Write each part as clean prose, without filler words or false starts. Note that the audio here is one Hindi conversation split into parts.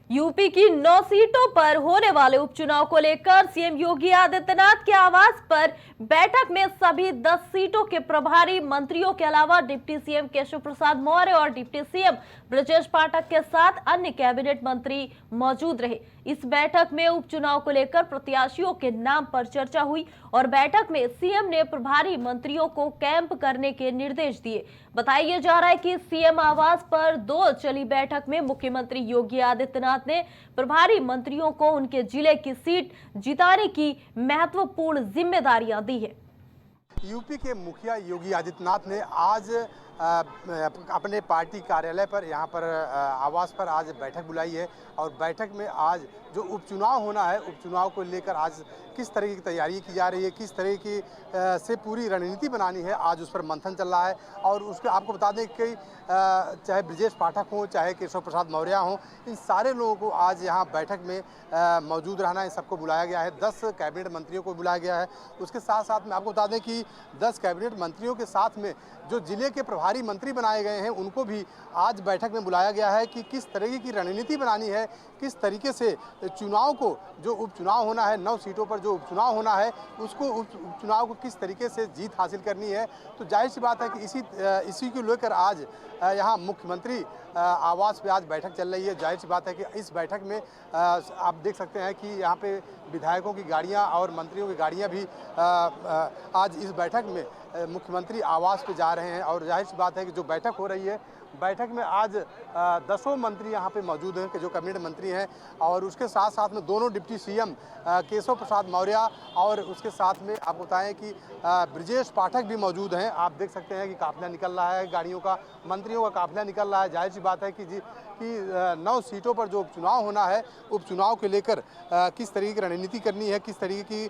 यूपी की 9 सीटों पर होने वाले उपचुनाव को लेकर सीएम योगी आदित्यनाथ के आवास पर बैठक में सभी 10 सीटों के प्रभारी मंत्रियों के अलावा डिप्टी सीएम केशव प्रसाद मौर्य और डिप्टी सीएम ब्रजेश पाठक के साथ अन्य कैबिनेट मंत्री मौजूद रहे। इस बैठक में उपचुनाव को लेकर प्रत्याशियों के नाम पर चर्चा हुई और बैठक में सीएम ने प्रभारी मंत्रियों को कैंप करने के निर्देश दिए। बताया जा रहा है कि सीएम आवास पर 2 चली बैठक में मुख्यमंत्री योगी आदित्यनाथ ने प्रभारी मंत्रियों को उनके जिले की सीट जिताने की महत्वपूर्ण जिम्मेदारियां दी है। यूपी के मुखिया योगी आदित्यनाथ ने आज अपने पार्टी कार्यालय पर यहाँ पर आवास पर आज बैठक बुलाई है और बैठक में आज जो उपचुनाव होना है, उपचुनाव को लेकर आज किस तरह की तैयारी की जा रही है, किस तरह की से पूरी रणनीति बनानी है, आज उस पर मंथन चल रहा है। और उसके आपको बता दें कि चाहे ब्रजेश पाठक हो, चाहे केशव प्रसाद मौर्य हो, इन सारे लोगों को आज यहाँ बैठक में मौजूद रहना है। सबको बुलाया गया है, 10 कैबिनेट मंत्रियों को बुलाया गया है। उसके साथ साथ में आपको बता दें कि 10 कैबिनेट मंत्रियों के साथ में जो जिले के प्रभारी मंत्री बनाए गए हैं उनको भी आज बैठक में बुलाया गया है कि किस तरीके की रणनीति बनानी है, किस तरीके से चुनाव को, जो उपचुनाव होना है 9 सीटों पर जो उपचुनाव होना है, उसको उपचुनाव को किस तरीके से जीत हासिल करनी है। तो जाहिर सी बात है कि इसी को लेकर आज यहाँ मुख्यमंत्री आवास पे आज बैठक चल रही है। जाहिर सी बात है कि इस बैठक में आप देख सकते हैं कि यहाँ पे विधायकों की गाड़ियाँ और मंत्रियों की गाड़ियाँ भी आज इस बैठक में मुख्यमंत्री आवास पे जा रहे हैं। और जाहिर सी बात है कि जो बैठक हो रही है, बैठक में आज 10 मंत्री यहाँ पे मौजूद हैं कि जो कैबिनेट मंत्री हैं, और उसके साथ साथ में दोनों डिप्टी सीएम केशव प्रसाद मौर्य और उसके साथ में आप बताएं कि ब्रजेश पाठक भी मौजूद हैं। आप देख सकते हैं कि काफिला निकल रहा है, गाड़ियों का, मंत्रियों का काफिला निकल रहा है। जाहिर सी बात है कि 9 सीटों पर जो उपचुनाव होना है, उपचुनाव को लेकर किस तरीके की रणनीति करनी है, किस तरीके की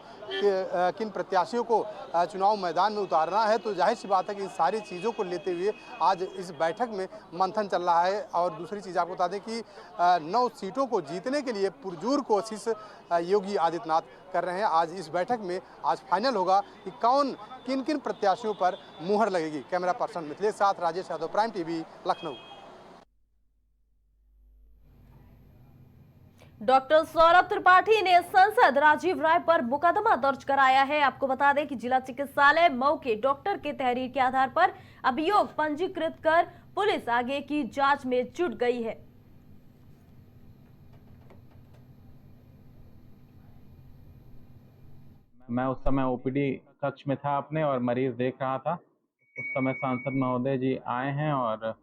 किन प्रत्याशियों को चुनाव मैदान में उतारना है। तो जाहिर सी बात है कि इन सारी चीज़ों को लेते हुए आज इस बैठक में मंथन चल रहा है। और दूसरी चीज़ आपको बता दें कि 9 सीटों को जीतने के लिए पुरजोर कोशिश योगी आदित्यनाथ कर रहे हैं। आज इस बैठक में आज फाइनल होगा कि कौन किन किन प्रत्याशियों पर मुहर लगेगी। कैमरा पर्सन मिथिलेश के साथ Rajesh Yadav, prime TV, Lucknow. Doctor Saurabh Tripathi ने सांसद राजीव राय पर मुकदमा दर्ज कराया है। आपको बता दें कि जिला चिकित्सालय मऊ के डॉक्टर के तहरीर के आधार पर अभियोग पंजीकृत कर पुलिस आगे की जांच में जुट गई है। मैं उस समय ओपीडी कक्ष में था अपने और मरीज देख रहा था। उस समय सांसद महोदय जी आए हैं और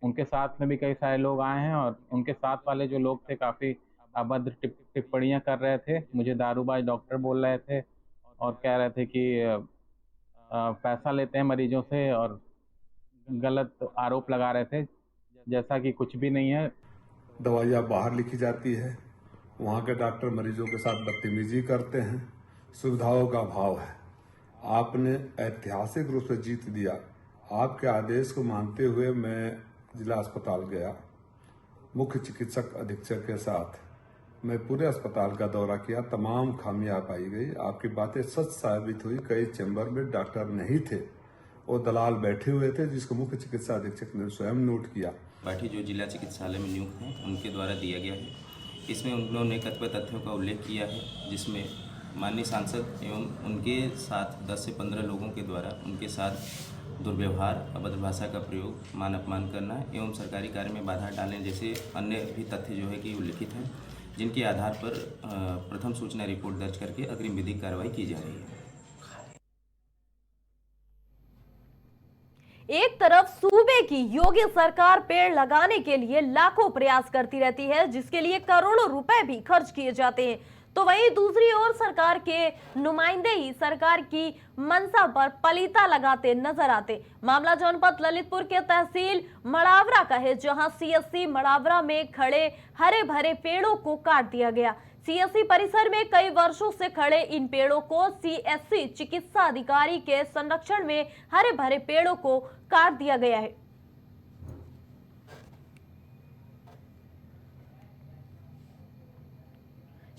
उनके साथ में भी कई सारे लोग आए हैं और उनके साथ वाले जो लोग थे काफ़ी अभद्र टिप्पणियां कर रहे थे। मुझे दारूबाज डॉक्टर बोल रहे थे और कह रहे थे कि पैसा लेते हैं मरीजों से और गलत आरोप लगा रहे थे, जैसा कि कुछ भी नहीं है। दवाइयाँ बाहर लिखी जाती है, वहाँ के डॉक्टर मरीजों के साथ बदतमीजी करते हैं, सुविधाओं का अभाव है। आपने ऐतिहासिक रूप से जीत दिया। आपके आदेश को मानते हुए मैं जिला अस्पताल गया, मुख्य चिकित्सक अधीक्षक के साथ मैं पूरे अस्पताल का दौरा किया। तमाम खामियां पाई गई। आपकी बातें सच साबित हुई। कई चैम्बर में डॉक्टर नहीं थे, वो दलाल बैठे हुए थे, जिसको मुख्य चिकित्सा अधीक्षक ने स्वयं नोट किया। पार्टी जो जिला चिकित्सालय में नियुक्त हैं उनके द्वारा दिया गया है। इसमें उन्होंने कतिपय तथ्यों का उल्लेख किया है, जिसमें माननीय सांसद एवं उनके साथ 10 से 15 लोगों के द्वारा उनके साथ दुर्व्यवहार, अभद्र भाषा का प्रयोग, मान अपमान करना एवं सरकारी कार्य में बाधा डालने जैसे अन्य भी तथ्य जो है कि उल्लिखित हैं, जिनके आधार पर प्रथम सूचना रिपोर्ट दर्ज करके अग्रिम विधिक कार्रवाई की जा रही है। एक तरफ सूबे की योगी सरकार पेड़ लगाने के लिए लाखों प्रयास करती रहती है, जिसके लिए करोड़ों रुपए भी खर्च किए जाते हैं, तो वहीं दूसरी ओर सरकार के नुमाइंदे ही सरकार की मंशा पर पलीता लगाते नजर आते। मामला जनपद ललितपुर के तहसील मड़ावरा का है, जहां सीएससी मड़ावरा में खड़े हरे भरे पेड़ों को काट दिया गया। सीएससी परिसर में कई वर्षों से खड़े इन पेड़ों को सीएससी चिकित्सा अधिकारी के संरक्षण में हरे भरे पेड़ों को काट दिया गया है।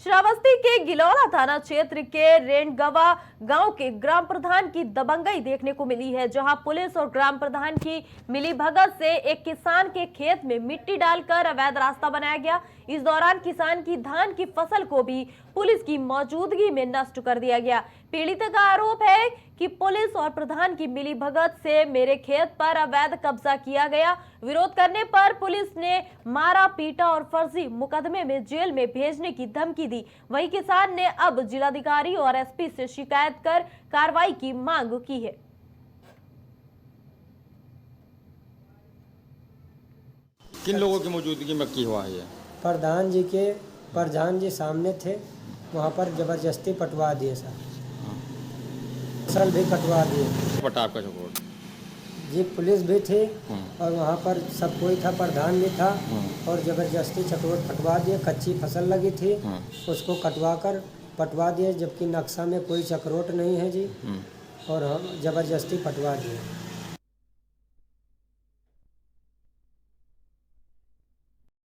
श्रावस्ती के गिलौरा थाना क्षेत्र के रेणगवा गांव के ग्राम प्रधान की दबंगई देखने को मिली है, जहां पुलिस और ग्राम प्रधान की मिलीभगत से एक किसान के खेत में मिट्टी डालकर अवैध रास्ता बनाया गया। इस दौरान किसान की धान की फसल को भी पुलिस की मौजूदगी में नष्ट कर दिया गया। पीड़ित का आरोप है कि पुलिस और प्रधान की मिलीभगत से मेरे खेत पर अवैध कब्जा किया गया। विरोध करने पर पुलिस ने मारा पीटा और फर्जी मुकदमे में जेल में भेजने की धमकी दी। वहीं किसान ने अब जिलाधिकारी और एसपी से शिकायत कर कार्रवाई की मांग की है। किन लोगों की मौजूदगी में की हुआ है? प्रधान जी सामने थे, वहाँ पर जबरदस्ती पटवा दिए सर, फसल भी कटवा दिए। पटाव का चक्रोट जी पुलिस भी थी और वहाँ पर सब कोई था, प्रधान भी था और जबरदस्ती चक्रोट फटवा दिए। कच्ची फसल लगी थी उसको कटवा कर पटवा दिए, जबकि नक्शा में कोई चक्रोट नहीं है जी, और हम जबरदस्ती पटवा दिए।